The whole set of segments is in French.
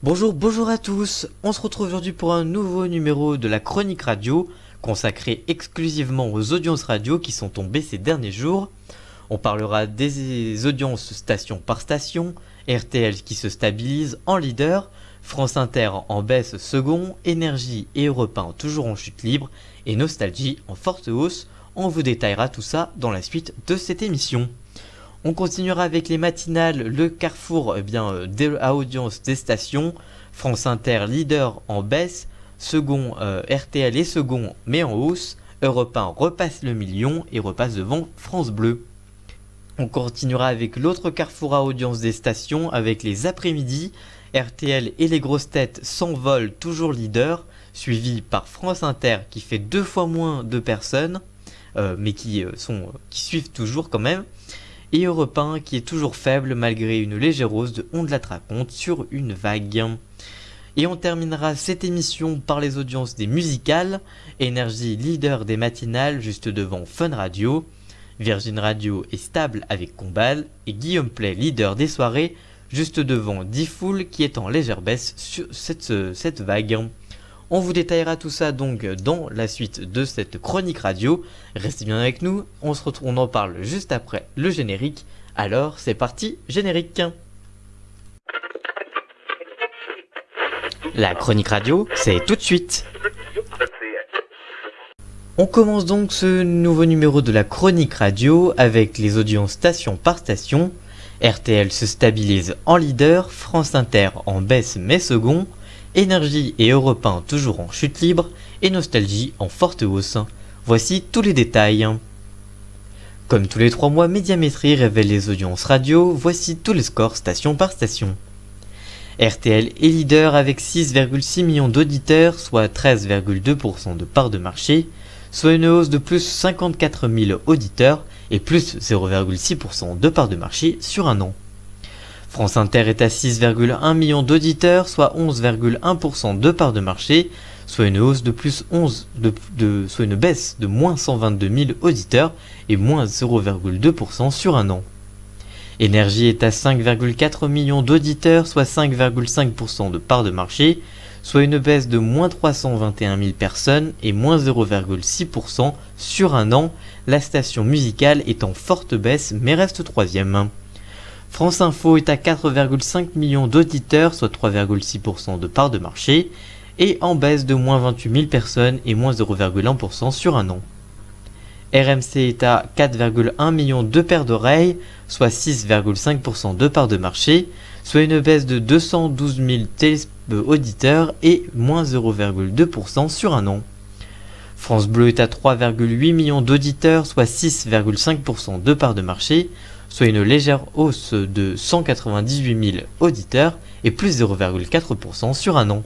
Bonjour à tous, on se retrouve aujourd'hui pour un nouveau numéro de la Chronique Radio, consacré exclusivement aux audiences radio qui sont tombées ces derniers jours. On parlera des audiences station par station, RTL qui se stabilise en leader, France Inter en baisse second, Énergie et Europe 1 toujours en chute libre, et Nostalgie en forte hausse. On vous détaillera tout ça dans la suite de cette émission. On continuera avec les matinales, le carrefour à audience des stations, France Inter leader en baisse, second RTL est second mais en hausse, Europe 1 repasse le million et repasse devant France Bleu. On continuera avec l'autre carrefour à audience des stations avec les après-midi, RTL et les grosses têtes s'envolent toujours leader, suivi par France Inter qui fait 2 fois moins de personnes, mais qui suivent toujours quand même. Et Europe 1 qui est toujours faible malgré une légère hausse de On de la raconte sur une vague. Et on terminera cette émission par les audiences des musicales, Énergie leader des matinales juste devant Fun Radio, Virgin Radio est stable avec Combal, et Guillaume Play leader des soirées juste devant Diffoul qui est en légère baisse sur cette vague. On vous détaillera tout ça donc dans la suite de cette chronique radio. Restez bien avec nous, on en parle juste après le générique. Alors c'est parti, générique. La chronique radio, c'est tout de suite. On commence donc ce nouveau numéro de la chronique radio avec les audiences station par station. RTL se stabilise en leader, France Inter en baisse mais second, Énergie et Europe 1 toujours en chute libre et Nostalgie en forte hausse. Voici tous les détails. Comme tous les 3 mois, Médiamétrie révèle les audiences radio, voici tous les scores station par station. RTL est leader avec 6,6 millions d'auditeurs, soit 13,2% de part de marché, soit une hausse de plus 54 000 auditeurs et plus 0,6% de part de marché sur un an. France Inter est à 6,1 millions d'auditeurs, soit 11,1% de part de marché, soit une hausse de plus soit une baisse de moins 122 000 auditeurs et moins 0,2% sur un an. Énergie est à 5,4 millions d'auditeurs, soit 5,5% de part de marché, soit une baisse de moins 321 000 personnes et moins 0,6% sur un an. La station musicale est en forte baisse mais reste 3e. France Info est à 4,5 millions d'auditeurs, soit 3,6% de part de marché, et en baisse de moins 28 000 personnes et moins 0,1% sur un an. RMC est à 4,1 millions de paires d'oreilles, soit 6,5% de part de marché, soit une baisse de 212 000 auditeurs et moins 0,2% sur un an. France Bleu est à 3,8 millions d'auditeurs, soit 6,5% de part de marché, soit une légère hausse de 198 000 auditeurs et plus 0,4% sur un an.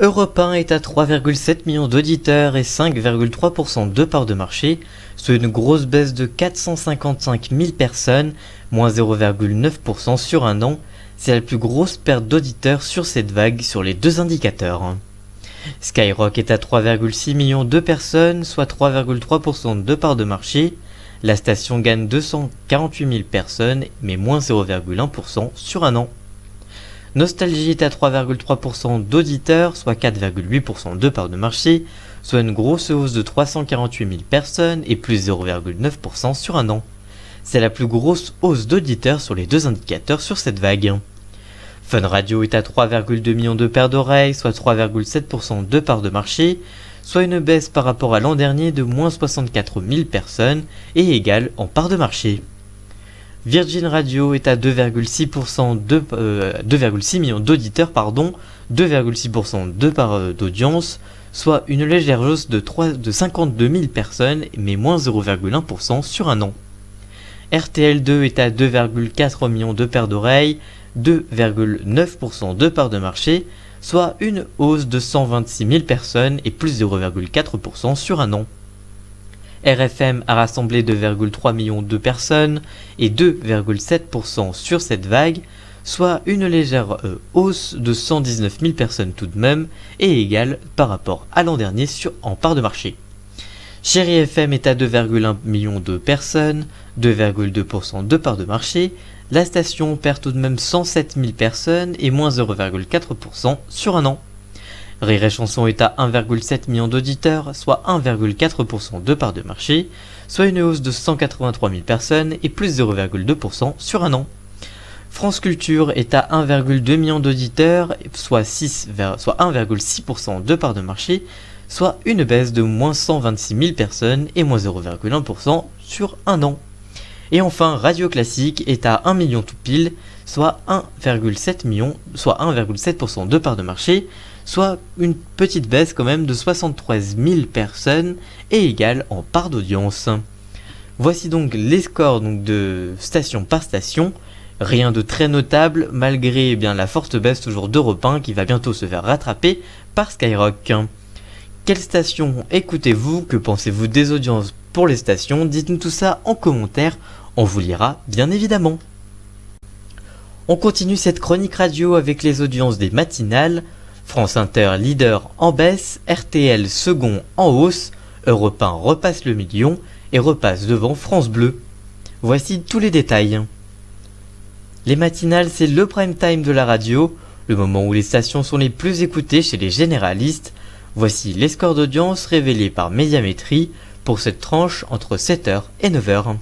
Europe 1 est à 3,7 millions d'auditeurs et 5,3% de part de marché, soit une grosse baisse de 455 000 personnes, moins 0,9% sur un an. C'est la plus grosse perte d'auditeurs sur cette vague sur les deux indicateurs. Skyrock est à 3,6 millions de personnes, soit 3,3% de part de marché. La station gagne 248 000 personnes, mais moins 0,1% sur un an. Nostalgie est à 3,3% d'auditeurs, soit 4,8% de part de marché, soit une grosse hausse de 348 000 personnes et plus 0,9% sur un an. C'est la plus grosse hausse d'auditeurs sur les deux indicateurs sur cette vague. Fun Radio est à 3,2 millions de paires d'oreilles, soit 3,7% de part de marché, soit une baisse par rapport à l'an dernier de moins 64 000 personnes et égale en part de marché. Virgin Radio est à 2,6 millions d'auditeurs, 2,6% de part d'audience, soit une légère hausse de 52 000 personnes, mais moins 0,1% sur un an. RTL2 est à 2,4 millions de paires d'oreilles, 2,9% de part de marché, soit une hausse de 126 000 personnes et plus 0,4% sur un an. RFM a rassemblé 2,3 millions de personnes et 2,7% sur cette vague, soit une légère hausse de 119 000 personnes tout de même, et égale par rapport à l'an dernier en part de marché. Chéri FM est à 2,1 millions de personnes, 2,2% de part de marché, La station perd tout de même 107 000 personnes et moins 0,4% sur un an. Rire et Chanson est à 1,7 million d'auditeurs, soit 1,4% de part de marché, soit une hausse de 183 000 personnes et plus 0,2% sur un an. France Culture est à 1,2 million d'auditeurs, soit 1,6% de part de marché, soit une baisse de moins 126 000 personnes et moins 0,1% sur un an. Et enfin, Radio Classique est à 1 million tout pile, soit 1,7 million, soit 1,7% de part de marché, soit une petite baisse quand même de 73 000 personnes et égale en part d'audience. Voici donc les scores de station par station. Rien de très notable malgré la forte baisse toujours d'Europe 1 qui va bientôt se faire rattraper par Skyrock. Quelle station écoutez-vous? Que pensez-vous des audiences pour les stations? Dites-nous tout ça en commentaire, on vous lira bien évidemment. On continue cette chronique radio avec les audiences des matinales. France Inter leader en baisse, RTL second en hausse, Europe 1 repasse le million et repasse devant France Bleu. Voici tous les détails. Les matinales, c'est le prime time de la radio, le moment où les stations sont les plus écoutées chez les généralistes. Voici les scores d'audience révélés par Médiamétrie pour cette tranche entre 7h et 9h.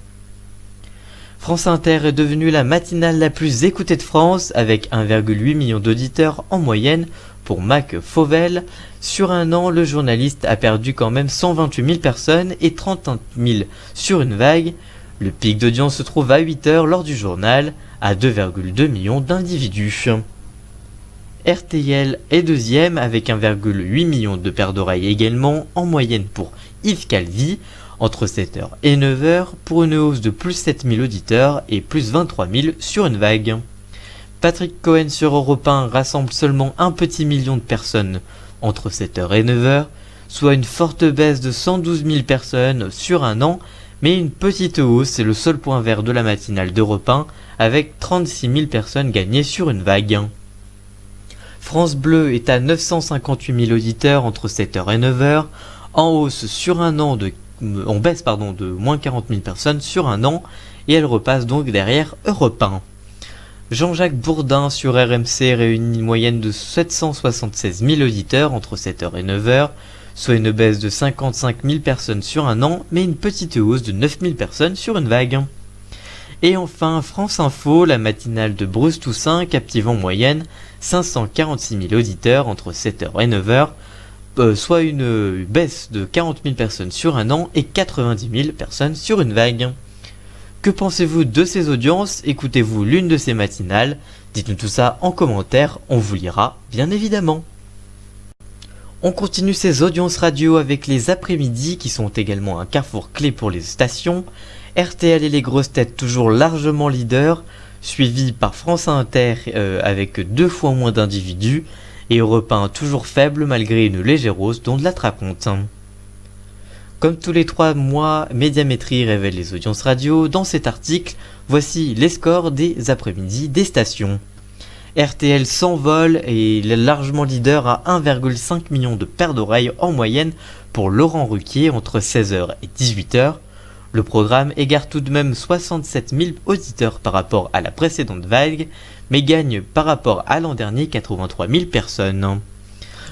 France Inter est devenue la matinale la plus écoutée de France avec 1,8 million d'auditeurs en moyenne pour Mac Fauvel. Sur un an, le journaliste a perdu quand même 128 000 personnes et 31 000 sur une vague. Le pic d'audience se trouve à 8h lors du journal, à 2,2 millions d'individus. RTL est deuxième avec 1,8 million de paires d'oreilles également en moyenne pour Yves Calvi, entre 7h et 9h pour une hausse de plus 7 000 auditeurs et plus 23 000 sur une vague. Patrick Cohen sur Europe 1 rassemble seulement un petit million de personnes entre 7h et 9h, soit une forte baisse de 112 000 personnes sur un an, mais une petite hausse, c'est le seul point vert de la matinale d'Europe 1, avec 36 000 personnes gagnées sur une vague. France Bleu est à 958 000 auditeurs entre 7h et 9h, en hausse sur un an en baisse de moins 40 000 personnes sur un an, et elle repasse donc derrière Europe 1. Jean-Jacques Bourdin sur RMC réunit une moyenne de 776 000 auditeurs entre 7h et 9h, soit une baisse de 55 000 personnes sur un an, mais une petite hausse de 9 000 personnes sur une vague. Et enfin, France Info, la matinale de Bruce Toussaint, captive en moyenne 546 000 auditeurs entre 7h et 9h, soit une baisse de 40 000 personnes sur un an et 90 000 personnes sur une vague. Que pensez-vous de ces audiences? Écoutez-vous l'une de ces matinales? Dites-nous tout ça en commentaire, on vous lira bien évidemment. On continue ces audiences radio avec les après-midi qui sont également un carrefour clé pour les stations. RTL et les grosses têtes toujours largement leaders, suivi par France Inter avec 2 fois moins d'individus et Europe 1 toujours faible malgré une légère hausse dont de la raconte. Comme tous les 3 mois, Médiamétrie révèle les audiences radio. Dans cet article, voici les scores des après-midi des stations. RTL s'envole et il est largement leader à 1,5 million de paires d'oreilles en moyenne pour Laurent Ruquier entre 16h et 18h. Le programme égare tout de même 67 000 auditeurs par rapport à la précédente vague, mais gagne par rapport à l'an dernier 83 000 personnes.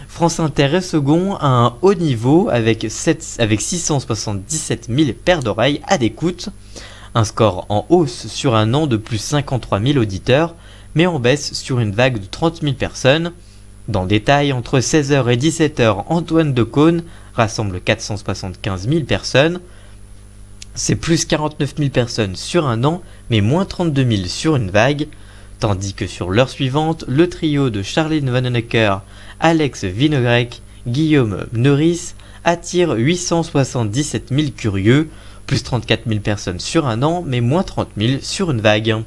France Inter est second à un haut niveau avec 677 000 paires d'oreilles à l'écoute, un score en hausse sur un an de plus 53 000 auditeurs, mais en baisse sur une vague de 30 000 personnes. Dans le détail, entre 16h et 17h, Antoine Decaune rassemble 475 000 personnes. C'est plus 49 000 personnes sur un an, mais moins 32 000 sur une vague. Tandis que sur l'heure suivante, le trio de Charline Vanhoenacker, Alex Vinogrec, Guillaume Neuris attire 877 000 curieux, plus 34 000 personnes sur un an, mais moins 30 000 sur une vague.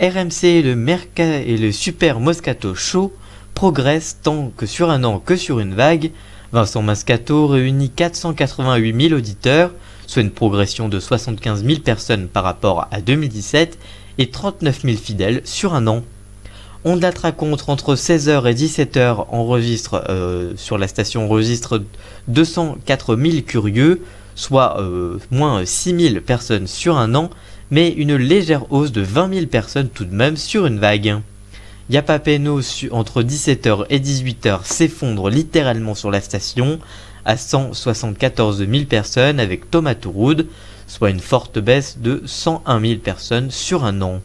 RMC et le Super Moscato Show progressent tant que sur un an que sur une vague. Vincent Moscato réunit 488 000 auditeurs, soit une progression de 75 000 personnes par rapport à 2017 et 39 000 fidèles sur un an. On la raconte entre 16h et 17h sur la station enregistre 204 000 curieux, soit moins 6 000 personnes sur un an, mais une légère hausse de 20 000 personnes tout de même sur une vague. Yapapeno entre 17h et 18h s'effondre littéralement sur la station à 174 000 personnes avec Tomatouroud, soit une forte baisse de 101 000 personnes sur un an.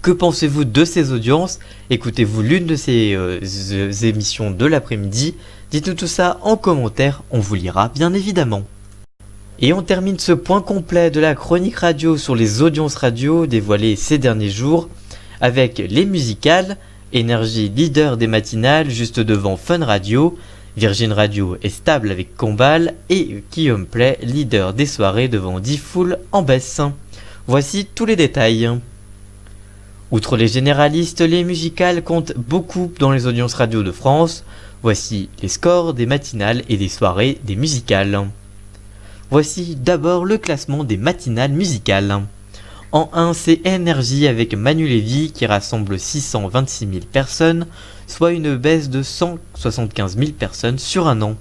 Que pensez-vous de ces audiences? Écoutez-vous l'une de ces émissions de l'après-midi? Dites-nous tout ça en commentaire, on vous lira bien évidemment. Et on termine ce point complet de la chronique radio sur les audiences radio dévoilées ces derniers jours avec les musicales, Énergie leader des matinales juste devant Fun Radio, Virgin Radio est stable avec Combal et Guillaume Play leader des soirées devant Diffoul en baisse. Voici tous les détails. Outre les généralistes, les musicales comptent beaucoup dans les audiences radio de France. Voici les scores des matinales et des soirées des musicales. Voici d'abord le classement des matinales musicales. En 1, c'est Énergie avec Manu Lévy qui rassemble 626 000 personnes, soit une baisse de 175 000 personnes sur un an.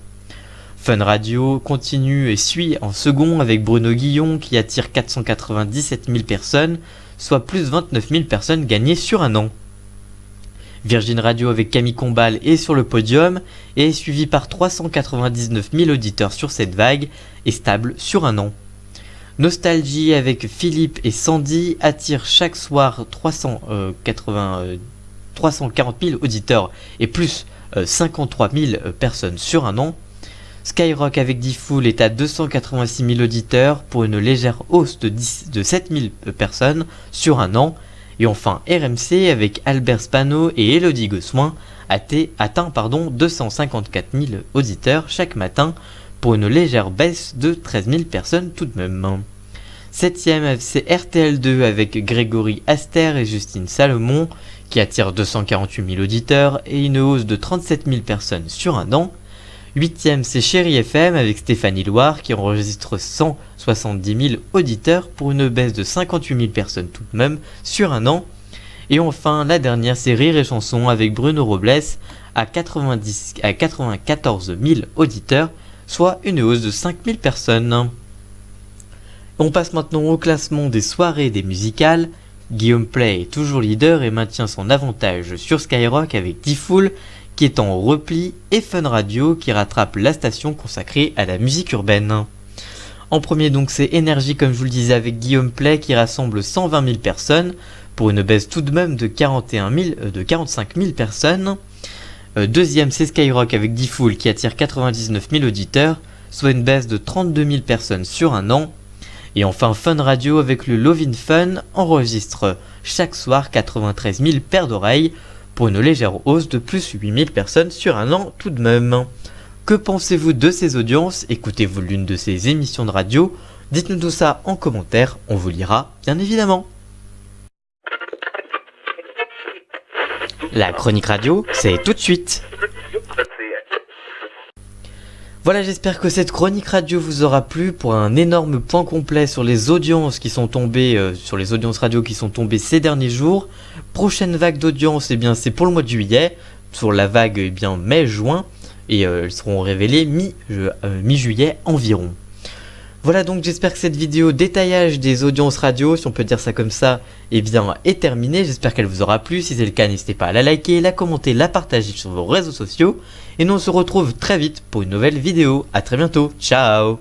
Fun Radio continue et suit en second avec Bruno Guillon qui attire 497 000 personnes, soit plus 29 000 personnes gagnées sur un an. Virgin Radio avec Camille Combal est sur le podium et est suivi par 399 000 auditeurs sur cette vague et stable sur un an. Nostalgie avec Philippe et Sandy attire chaque soir 340 000 auditeurs et plus 53 000 personnes sur un an. Skyrock avec Diffoul est à 286 000 auditeurs pour une légère hausse de 7 000 personnes sur un an. Et enfin RMC avec Albert Spano et Elodie Gossuin atteint 254 000 auditeurs chaque matin pour une légère baisse de 13 000 personnes tout de même. 7ème c'est RTL2 avec Grégory Aster et Justine Salomon qui attire 248 000 auditeurs et une hausse de 37 000 personnes sur un an. 8ème c'est Chéri FM avec Stéphanie Loire qui enregistre 170 000 auditeurs pour une baisse de 58 000 personnes tout de même sur un an. Et enfin la dernière c'est Rire et Chanson avec Bruno Robles à 94 000 auditeurs, soit une hausse de 5 000 personnes. On passe maintenant au classement des soirées des musicales. Guillaume Play est toujours leader et maintient son avantage sur Skyrock avec Diffoul qui est en repli et Fun Radio qui rattrape la station consacrée à la musique urbaine. En premier donc c'est Énergie comme je vous le disais avec Guillaume Play qui rassemble 120 000 personnes pour une baisse tout de même de 45 000 personnes. Deuxième c'est Skyrock avec Diffoul qui attire 99 000 auditeurs, soit une baisse de 32 000 personnes sur un an. Et enfin Fun Radio avec le Lovin Fun enregistre chaque soir 93 000 paires d'oreilles pour une légère hausse de plus 8 000 personnes sur un an tout de même. Que pensez-vous de ces audiences? Écoutez-vous l'une de ces émissions de radio? Dites-nous tout ça en commentaire, on vous lira bien évidemment. La chronique radio, c'est tout de suite. Voilà, j'espère que cette chronique radio vous aura plu pour un énorme point complet sur les audiences qui sont tombées, sur les audiences radio qui sont tombées ces derniers jours. Prochaine vague d'audience, c'est pour le mois de juillet, sur la vague mai-juin, et elles seront révélées mi-juillet environ. Voilà donc, j'espère que cette vidéo détaillage des audiences radio, si on peut dire ça comme ça, est terminée. J'espère qu'elle vous aura plu. Si c'est le cas, n'hésitez pas à la liker, la commenter, la partager sur vos réseaux sociaux. Et nous on se retrouve très vite pour une nouvelle vidéo. A très bientôt, ciao.